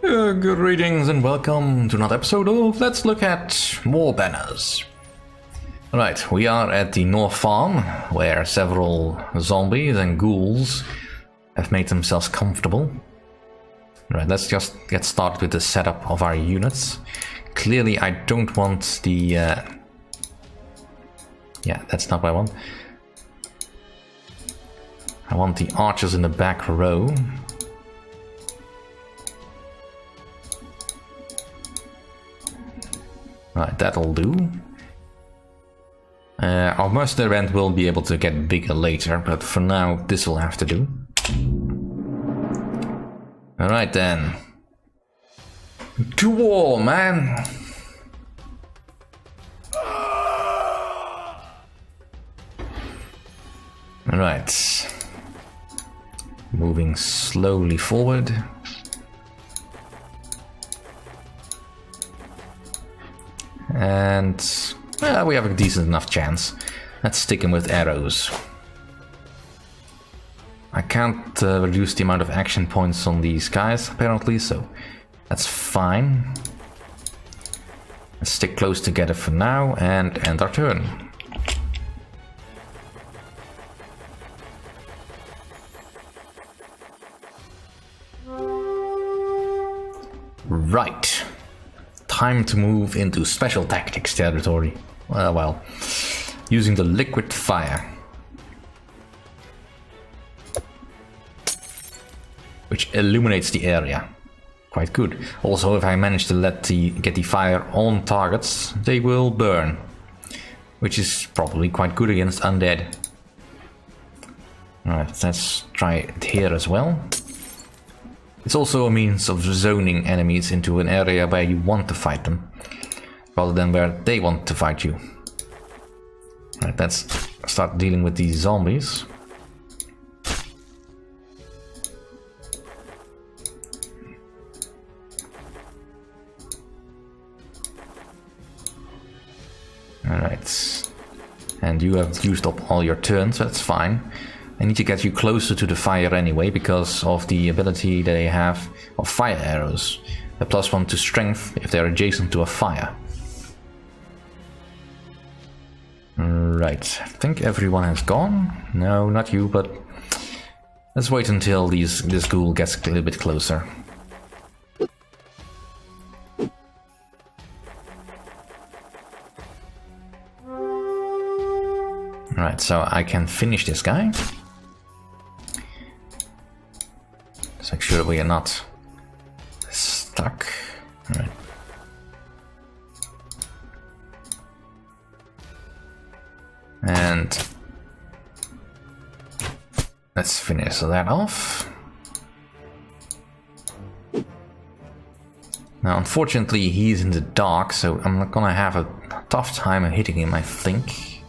Greetings and welcome to another episode of Let's Look at Warbanners. Right, we are at the North Farm, where several zombies and ghouls have made themselves comfortable. Right, let's just get started with the setup of our units. Clearly I don't want the... yeah, that's not what I want. I want the archers in the back row. Right, that'll do. Our mercenary band will be able to get bigger later, but for now this will have to do. Alright then. To war, man! Alright. Moving slowly forward. And well, we have a decent enough chance. Let's stick him with arrows. I can't reduce the amount of action points on these guys apparently, so that's fine. Let's stick close together for now and end our turn. Right. Time to move into special tactics territory. Well, using the liquid fire, which illuminates the area. Quite good. Also, if I manage to get the fire on targets, they will burn, which is probably quite good against undead. Alright, let's try it here as well. It's also a means of zoning enemies into an area where you want to fight them, rather than where they want to fight you. Right, let's start dealing with these zombies. Alright, and you have used up all your turns, so that's fine. I need to get you closer to the fire anyway, because of the ability they have of fire arrows. A +1 to strength if they're adjacent to a fire. Right, I think everyone has gone. No, not you, but let's wait until this ghoul gets a little bit closer. Right, so I can finish this guy. Let's make sure we are not stuck. All right. And let's finish that off. Now, unfortunately, he's in the dark, so I'm not gonna have a tough time hitting him, I think.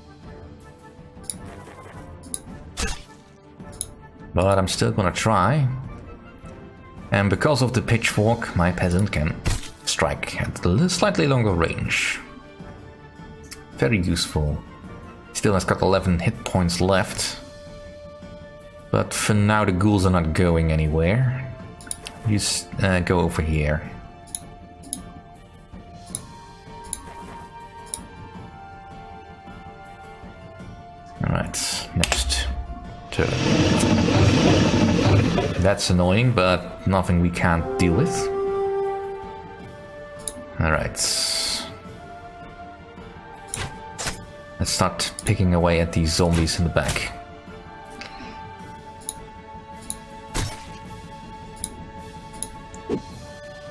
But I'm still gonna try. And because of the pitchfork, my peasant can strike at a slightly longer range. Very useful. Still has got 11 hit points left. But for now the ghouls are not going anywhere. You just go over here. Alright, next turn. That's annoying, but nothing we can't deal with. Alright. Let's start picking away at these zombies in the back.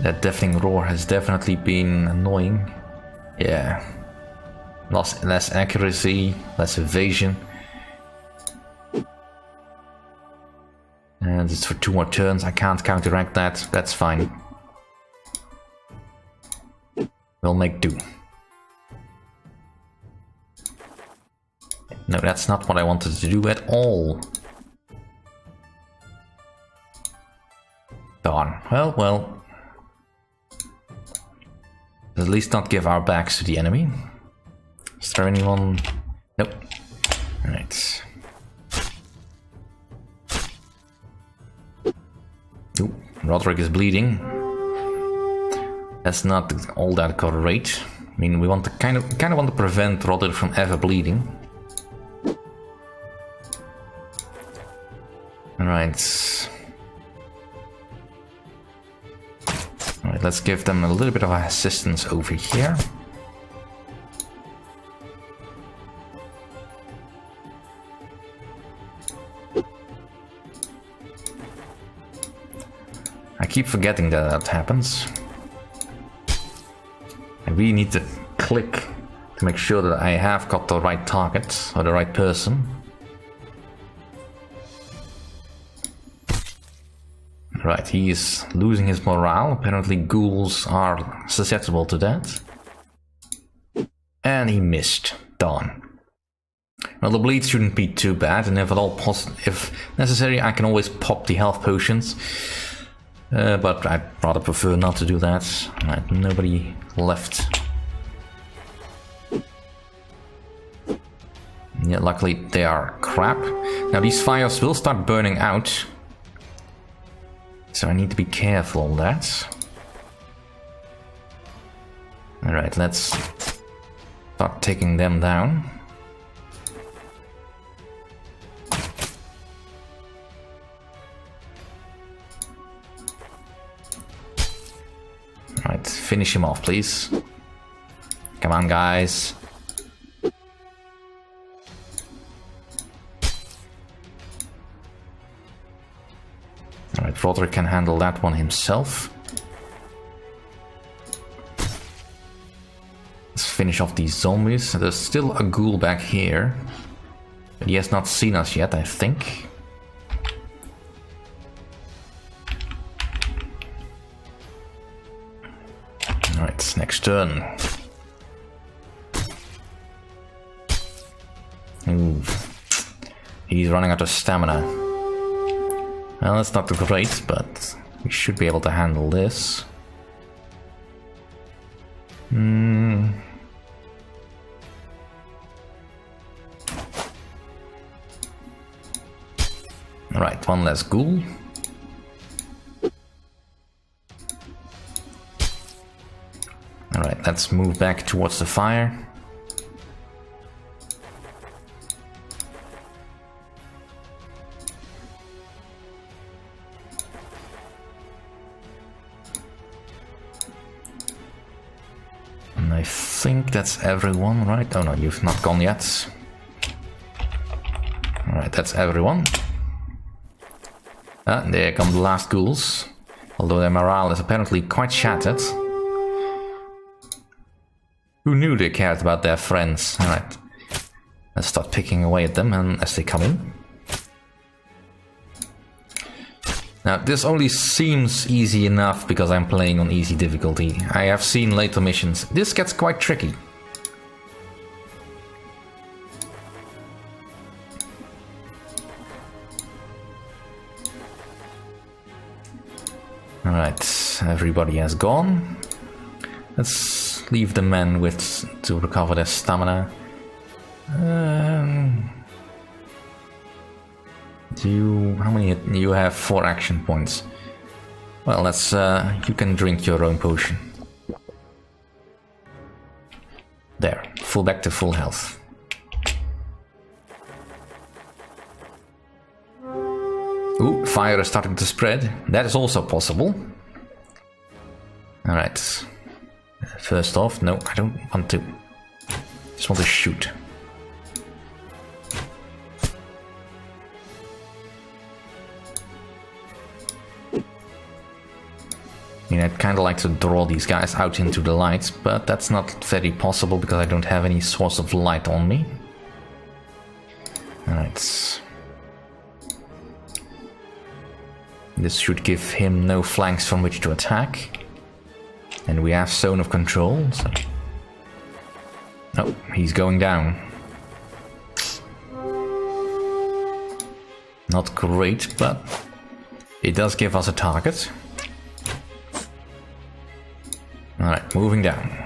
That deafening roar has definitely been annoying. Yeah. Less accuracy, less evasion. And it's for 2 more turns. I can't counteract that. That's fine. We'll make do. No, that's not what I wanted to do at all. Darn. Well. At least not give our backs to the enemy. Is there anyone? Nope. Alright. Ooh, Roderick is bleeding. That's not all that great. I mean, we want to kind of want to prevent Rodder from ever bleeding. Alright. Alright, let's give them a little bit of assistance over here. I keep forgetting that that happens. I really need to click to make sure that I have got the right target or the right person. Right, he is losing his morale. Apparently ghouls are susceptible to that. And he missed. Darn. Well, the bleed shouldn't be too bad, and if necessary, I can always pop the health potions. But I'd rather prefer not to do that. Right, nobody left. Yeah, luckily they are crap. Now these fires will start burning out. So I need to be careful on that. Alright, let's start taking them down. Alright, finish him off, please. Come on, guys. Alright, Roderick can handle that one himself. Let's finish off these zombies. There's still a ghoul back here. But he has not seen us yet, I think. Alright, next turn. Ooh. He's running out of stamina. Well, that's not great, but we should be able to handle this. Alright, one less ghoul. Alright, let's move back towards the fire. And I think that's everyone, right? Oh no, you've not gone yet. Alright, that's everyone. Ah, there come the last ghouls. Although their morale is apparently quite shattered. Who knew they cared about their friends? Alright. Let's start picking away at them and as they come in. Now, this only seems easy enough because I'm playing on easy difficulty. I have seen later missions. This gets quite tricky. Alright, everybody has gone. Let's leave the men with to recover their stamina. How many? You have 4 action points. Well, let's. You can drink your own potion. There, back to full health. Ooh, fire is starting to spread. That is also possible. All right. First off, no, I don't want to. Just want to shoot. I mean, I'd kind of like to draw these guys out into the light, but that's not very possible because I don't have any source of light on me. Alright. This should give him no flanks from which to attack. And we have zone of control, so... Oh, he's going down. Not great, but it does give us a target. Alright, moving down.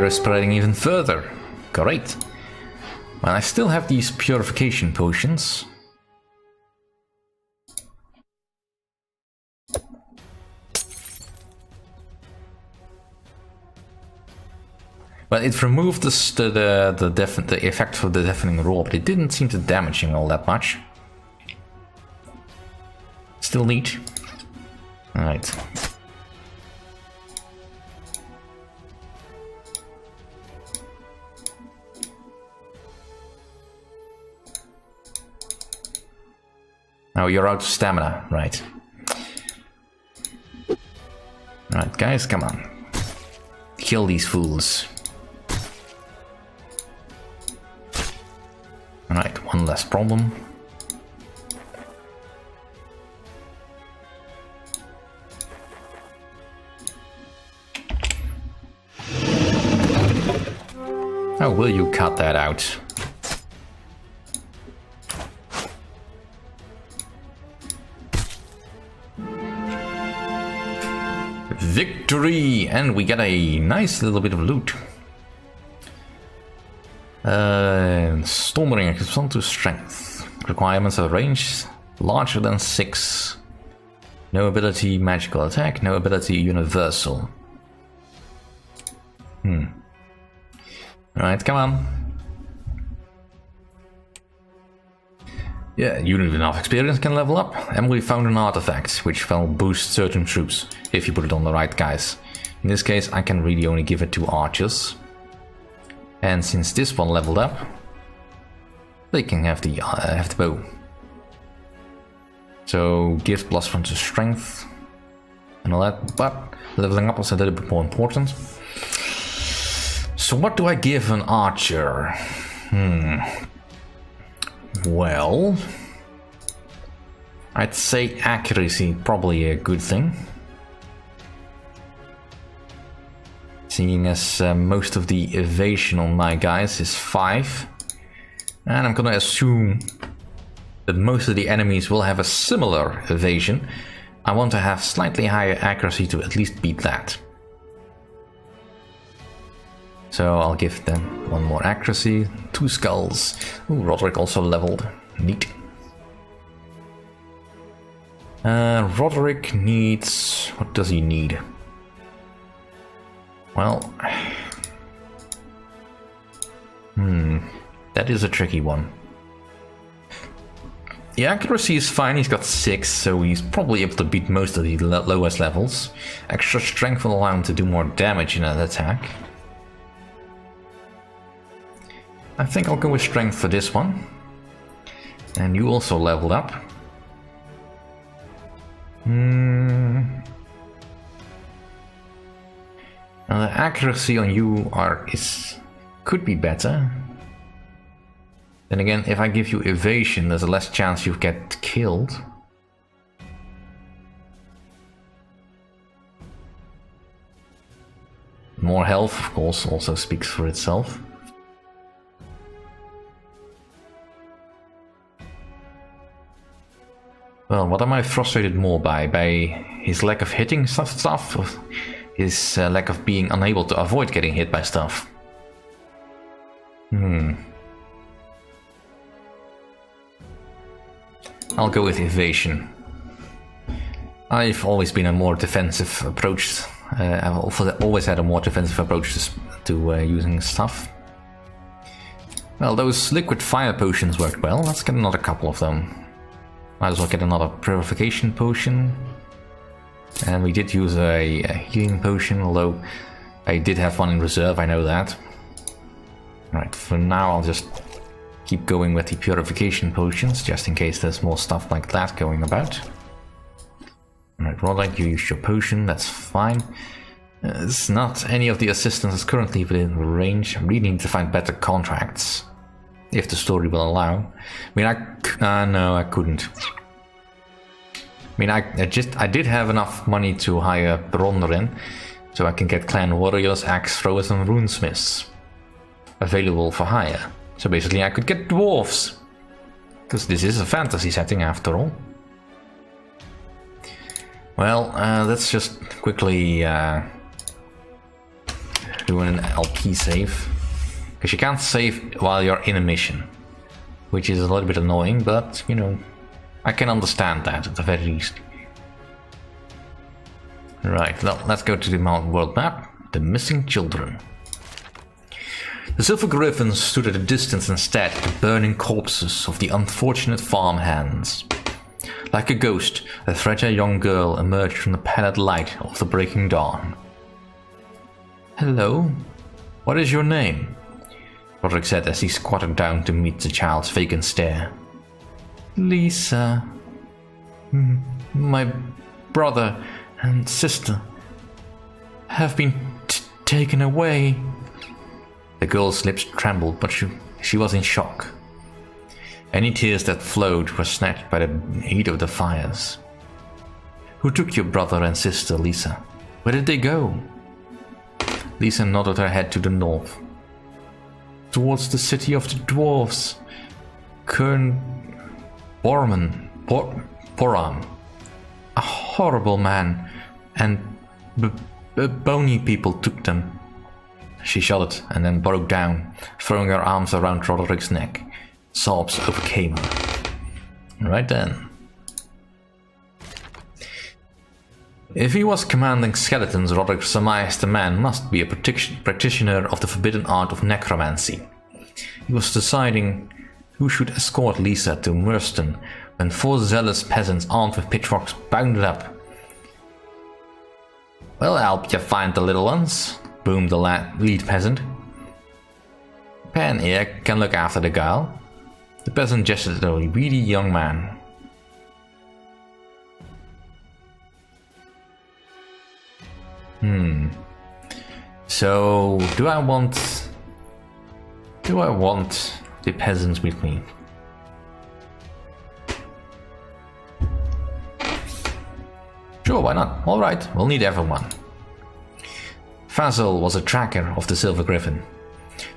fire is spreading even further. Great. Well, I still have these purification potions. Well, it removed the effect of the deafening roar, but it didn't seem to damage him all that much. Still neat. Alright. Now you're out of stamina, right. Alright, guys, come on. Kill these fools. Alright, one less problem. Oh, will you cut that out? Victory! And we get a nice little bit of loot. Stormbringer gives 1 to strength. Requirements of range larger than 6. No ability magical attack, no ability universal. Alright, come on. Yeah, unit with enough experience can level up. And we found an artifact, which will boost certain troops, if you put it on the right guys. In this case, I can really only give it to archers. And since this one leveled up, they can have the bow. So, gives +1 to strength and all that, but leveling up is a little bit more important. So what do I give an archer? Well, I'd say accuracy, probably a good thing. Seeing as most of the evasion on my guys is 5. And I'm gonna assume that most of the enemies will have a similar evasion. I want to have slightly higher accuracy to at least beat that. So I'll give them 1 more accuracy, 2 skulls. Ooh, Roderick also leveled. Neat. Roderick needs... what does he need? Well... that is a tricky one. The accuracy is fine, he's got 6, so he's probably able to beat most of the lowest levels. Extra strength will allow him to do more damage in an attack. I think I'll go with strength for this one. And you also leveled up. Now the accuracy on you could be better. Then again, if I give you evasion, there's a less chance you get killed. More health, of course, also speaks for itself. Well, what am I frustrated more by? By his lack of hitting stuff? Or his lack of being unable to avoid getting hit by stuff? I'll go with evasion. I've always been a more defensive approach. I've always had a more defensive approach to using stuff. Well, those liquid fire potions worked well. Let's get another couple of them. Might as well get another purification potion. And we did use a healing potion, although I did have one in reserve, I know that. Right, for now I'll just keep going with the purification potions, just in case there's more stuff like that going about. Alright, Roderick, you used your potion, that's fine. It's not any of the assistants currently within range. I really need to find better contracts. If the story will allow. I mean, no, I couldn't. I mean, I did have enough money to hire Bronderin, so I can get clan warriors, axe throwers and runesmiths available for hire. So basically I could get dwarves. Because this is a fantasy setting after all. Well, let's just quickly do an LP save. Because you can't save while you're in a mission. Which is a little bit annoying, but, you know, I can understand that at the very least. Right, well, let's go to the world map. The missing children. The Silver Griffin stood at a distance and stared at the burning corpses of the unfortunate farmhands. Like a ghost, a fragile young girl emerged from the pallid light of the breaking dawn. Hello? What is your name? Roderick said as he squatted down to meet the child's vacant stare. Lisa. My brother and sister have been taken away. The girl's lips trembled, but she was in shock. Any tears that flowed were snatched by the heat of the fires. Who took your brother and sister, Lisa? Where did they go? Lisa nodded her head to the north. Towards the city of the dwarves. Boram. A horrible man, and bony people took them. She shuddered and then broke down, throwing her arms around Roderick's neck. Sobs overcame her. Right then. If he was commanding skeletons, Roderick surmised the man must be a practitioner of the forbidden art of necromancy. He was deciding who should escort Lisa to Merston when 4 zealous peasants armed with pitchforks bounded up. "We'll help you find the little ones," boomed the lead peasant. "Pen here can look after the girl." The peasant gestured at a weedy young man. So, do I want the peasants with me? Sure, why not? Alright, we'll need everyone. Fazil was a tracker of the Silver Griffin.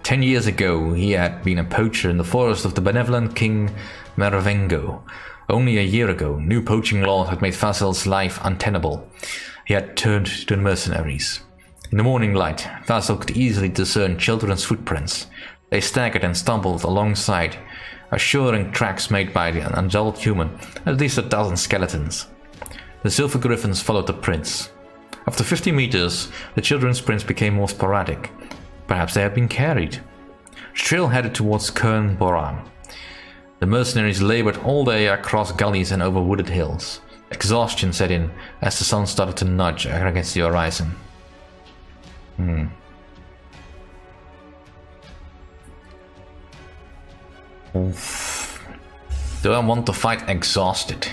10 years ago, he had been a poacher in the forest of the benevolent King Meravengo. Only a year ago, new poaching laws had made Fazil's life untenable. He had turned to the mercenaries. In the morning light, Fazil could easily discern children's footprints. They staggered and stumbled alongside, assuring tracks made by the adult human, at least a dozen skeletons. The Silver Griffins followed the prints. After 50 meters, the children's prints became more sporadic. Perhaps they had been carried. The trail headed towards Kern Boram. The mercenaries labored all day across gullies and over wooded hills. Exhaustion set in as the sun started to nudge against the horizon. Oof. Do I want to fight exhausted?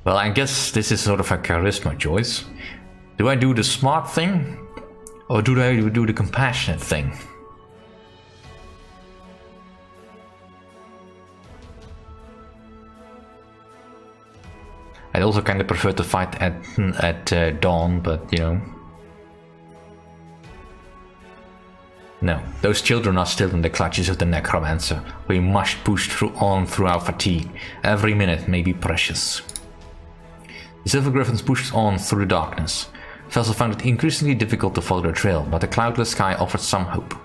Well, I guess this is sort of a charisma choice. Do I do the smart thing? Or do I do the compassionate thing? I'd also kind of prefer to fight at dawn, but you know. No, those children are still in the clutches of the necromancer. We must push on through our fatigue. Every minute may be precious. The Silver Griffins pushed on through the darkness. Fazil found it increasingly difficult to follow the trail, but the cloudless sky offered some hope.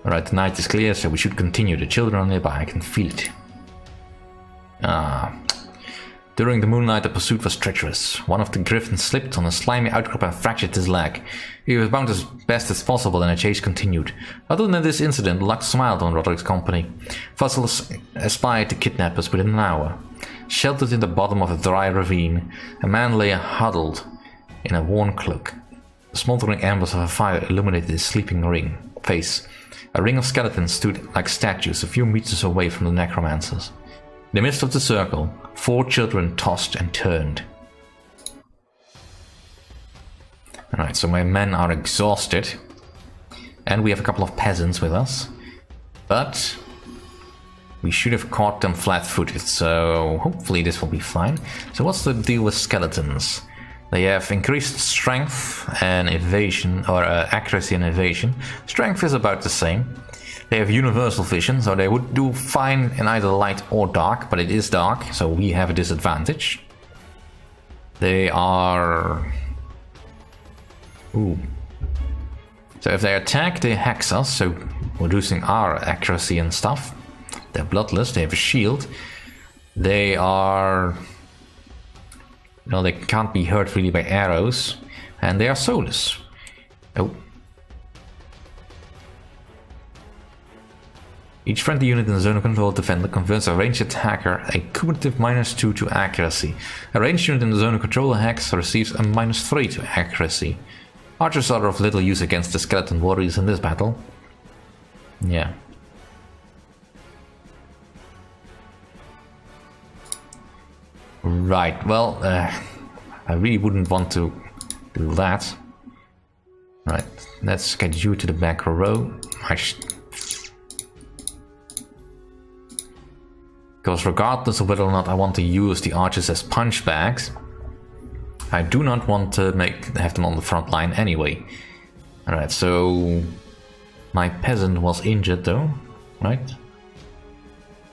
Alright, the night is clear, so we should continue. The children are nearby, I can feel it. During the moonlight, the pursuit was treacherous. One of the griffins slipped on a slimy outcrop and fractured his leg. He was bound as best as possible and the chase continued. Other than this incident, luck smiled on Roderick's company. Fazil espied the kidnappers within an hour. Sheltered in the bottom of a dry ravine, a man lay huddled in a worn cloak. The smoldering embers of a fire illuminated his sleeping face. A ring of skeletons stood like statues a few meters away from the necromancers. In the midst of the circle, 4 children tossed and turned. Alright, so my men are exhausted. And we have a couple of peasants with us. But we should have caught them flat-footed, so hopefully this will be fine. So what's the deal with skeletons? They have increased strength and evasion, or accuracy and evasion. Strength is about the same. They have universal vision, so they would do fine in either light or dark, but it is dark, so we have a disadvantage. They are... Ooh. So if they attack, they hex us, so reducing our accuracy and stuff. They're bloodless, they have a shield. They are... No, they can't be hurt really by arrows. And they are soulless. Oh. Each friendly unit in the zone of control of the defender converts a ranged attacker a cumulative -2 to accuracy. A ranged unit in the zone of control of hex receives a -3 to accuracy. Archers are of little use against the skeleton warriors in this battle. Yeah. Right, well, I really wouldn't want to do that. Right, let's get you to the back row. Because regardless of whether or not I want to use the archers as punch bags, I do not want to have them on the front line anyway. Alright, so my peasant was injured though, right?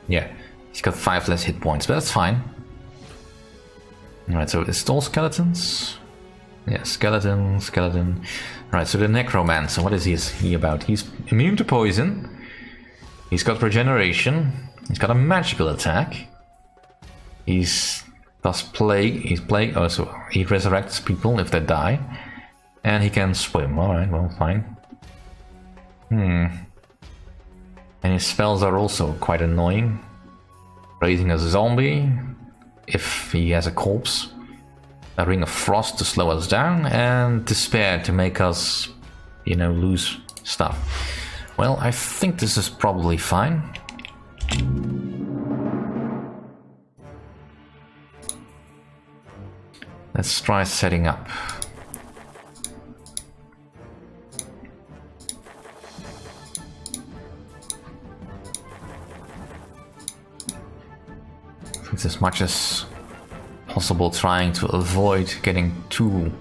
Yeah, he's got 5 less hit points, but that's fine. Alright, so it's all skeletons? Yeah, skeleton. Alright, so the necromancer, what is he about? He's immune to poison. He's got regeneration. He's got a magical attack. He's plague. Oh, so he resurrects people if they die. And he can swim. Alright, well, fine. And his spells are also quite annoying. Raising a zombie, if he has a corpse. A ring of frost to slow us down, and despair to make us, you know, lose stuff. Well, I think this is probably fine. Let's try setting up. It's as much as possible trying to avoid getting too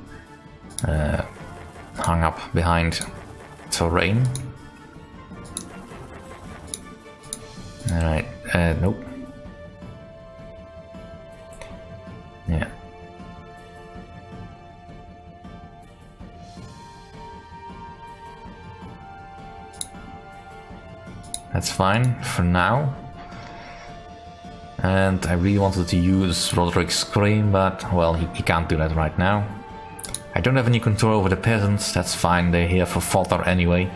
hung up behind terrain. Alright, nope. Yeah. That's fine for now. And I really wanted to use Roderick's Scream, but, well, he can't do that right now. I don't have any control over the peasants, that's fine, they're here for fodder anyway.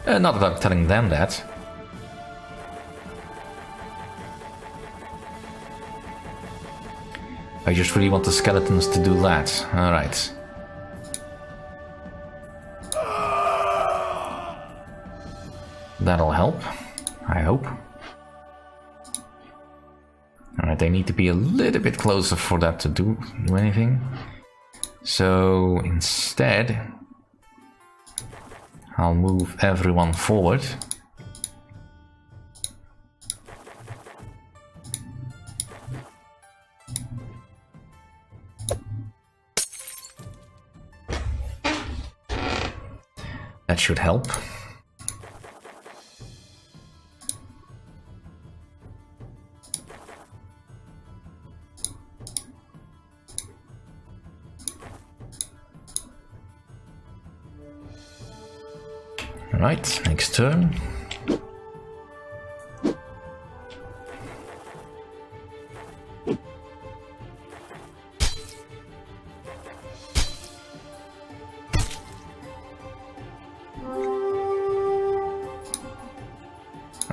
Not that I'm telling them that. I just really want the skeletons to do that. Alright. That'll help, I hope. Alright, they need to be a little bit closer for that to do anything. So instead, I'll move everyone forward. That should help. Right, next turn.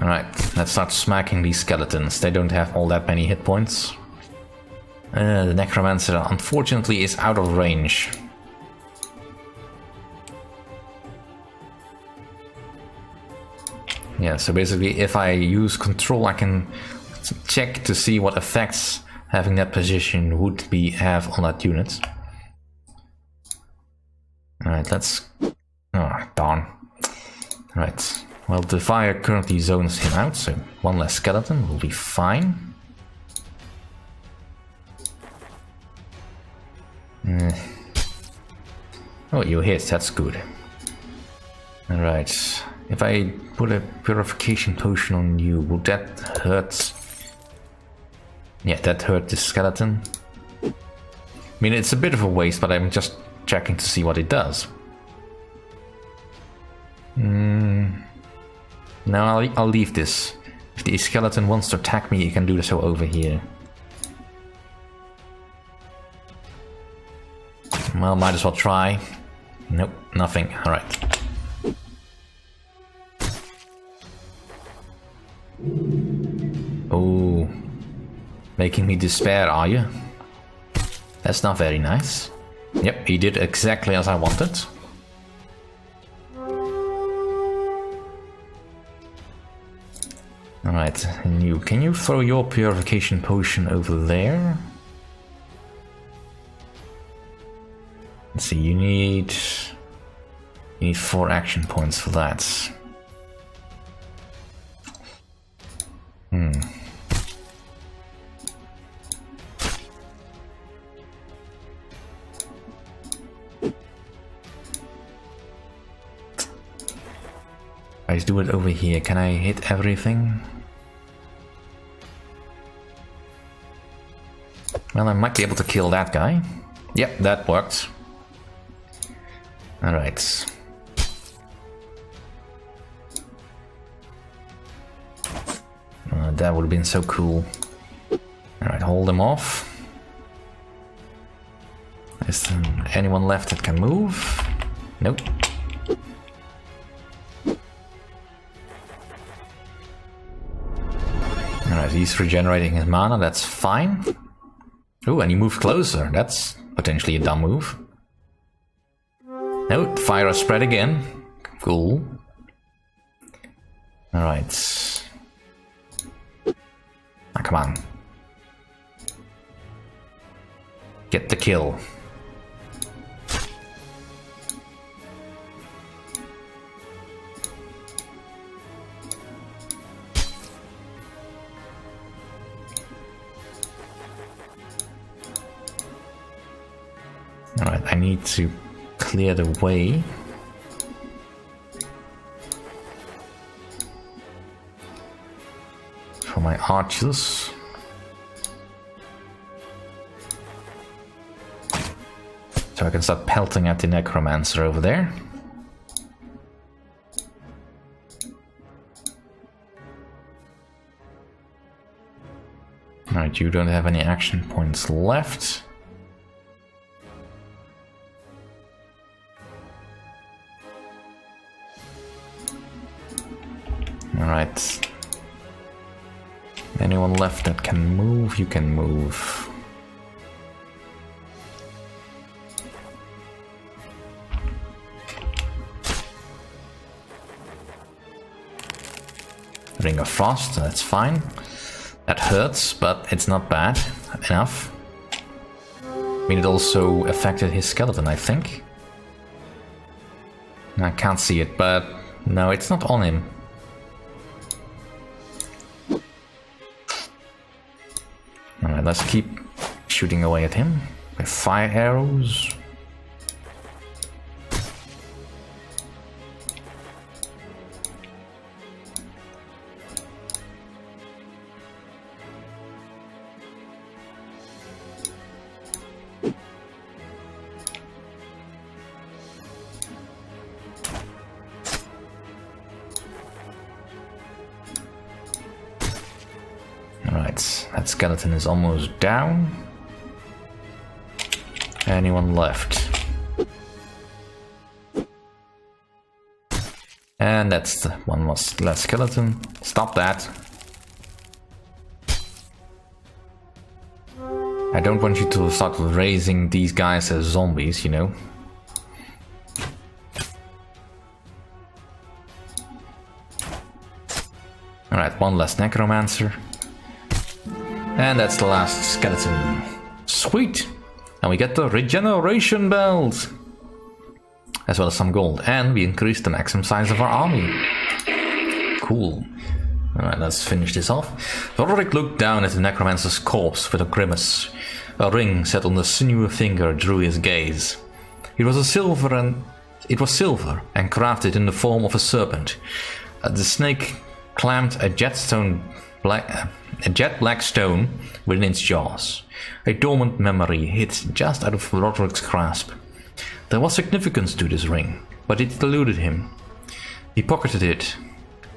Alright, let's start smacking these skeletons. They don't have all that many hit points. The necromancer unfortunately is out of range. Yeah, so basically if I use control I can check to see what effects having that position would have on that unit. Alright, let's... Oh, darn. Right, well the fire currently zones him out, so one less skeleton will be fine. Oh, you hit, that's good. Alright, if I put a purification potion on you, would that hurt? Yeah, that hurt the skeleton. I mean, it's a bit of a waste, but I'm just checking to see what it does. No, I'll leave this. If the skeleton wants to attack me, he can do so over here. Well, might as well try. Nope, nothing. Alright. Oh. Making me despair, are you? That's not very nice. Yep, he did exactly as I wanted. Alright, and you, can you throw your purification potion over there? Let's see, you need 4 action points for that. I do it over here. Can I hit everything? Well, I might be able to kill that guy. Yep, that worked. Alright. That would have been so cool. Alright, hold him off. Is there anyone left that can move? Nope. Alright, he's regenerating his mana, that's fine. Oh, and he moved closer. That's potentially a dumb move. No, fire spread again. Cool. Alright. Ah, come on. Get the kill. Alright, I need to clear the way. For my archers. So I can start pelting at the necromancer over there. Alright, you don't have any action points left. Alright. Anyone left that can move, you can move. Ring of Frost, that's fine. That hurts, but it's not bad enough. I mean, it also affected his skeleton, I think. I can't see it, but no, it's not on him. Alright, let's keep shooting away at him with fire arrows. Alright, that skeleton is almost down. Anyone left? And that's the one last skeleton. Stop that. I don't want you to start raising these guys as zombies, you know. Alright, one last necromancer. And that's the last skeleton. Sweet! And we get the regeneration belt! As well as some gold. And we increased the maximum size of our army. Cool. Alright, let's finish this off. Roderick looked down at the necromancer's corpse with a grimace. A ring set on the sinewy finger drew his gaze. It was silver and crafted in the form of a serpent. The snake clamped a jet black stone within its jaws. A dormant memory hid just out of Roderick's grasp. There was significance to this ring, but it eluded him. He pocketed it.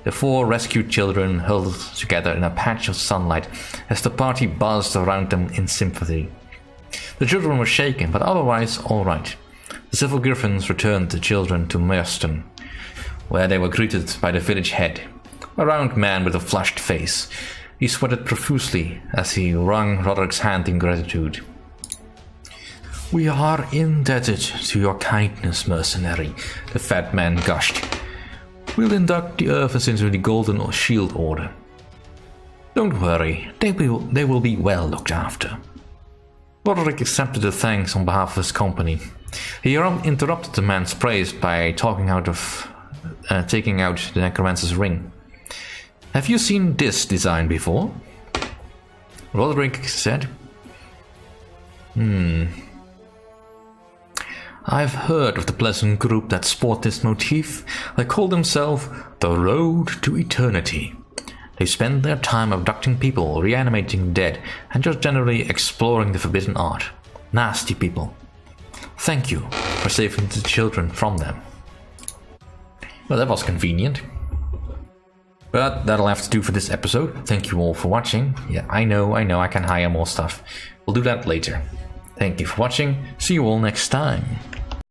The 4 rescued children huddled together in a patch of sunlight as the party buzzed around them in sympathy. The children were shaken, but otherwise all right. The civil griffins returned the children to Merston, where they were greeted by the village head, a round man with a flushed face. He sweated profusely as he wrung Roderick's hand in gratitude. "We are indebted to your kindness, mercenary," the fat man gushed. "We'll induct the Irvins into the Golden Shield Order. Don't worry, they will be well looked after." Roderick accepted the thanks on behalf of his company. He interrupted the man's praise by taking out the necromancer's ring. "Have you seen this design before?" Roderick said. "I've heard of the pleasant group that sport this motif. They call themselves the Road to Eternity. They spend their time abducting people, reanimating the dead, and just generally exploring the forbidden art. Nasty people. Thank you for saving the children from them." Well, that was convenient. But that'll have to do for this episode. Thank you all for watching. Yeah, I know, I can hire more stuff. We'll do that later. Thank you for watching. See you all next time.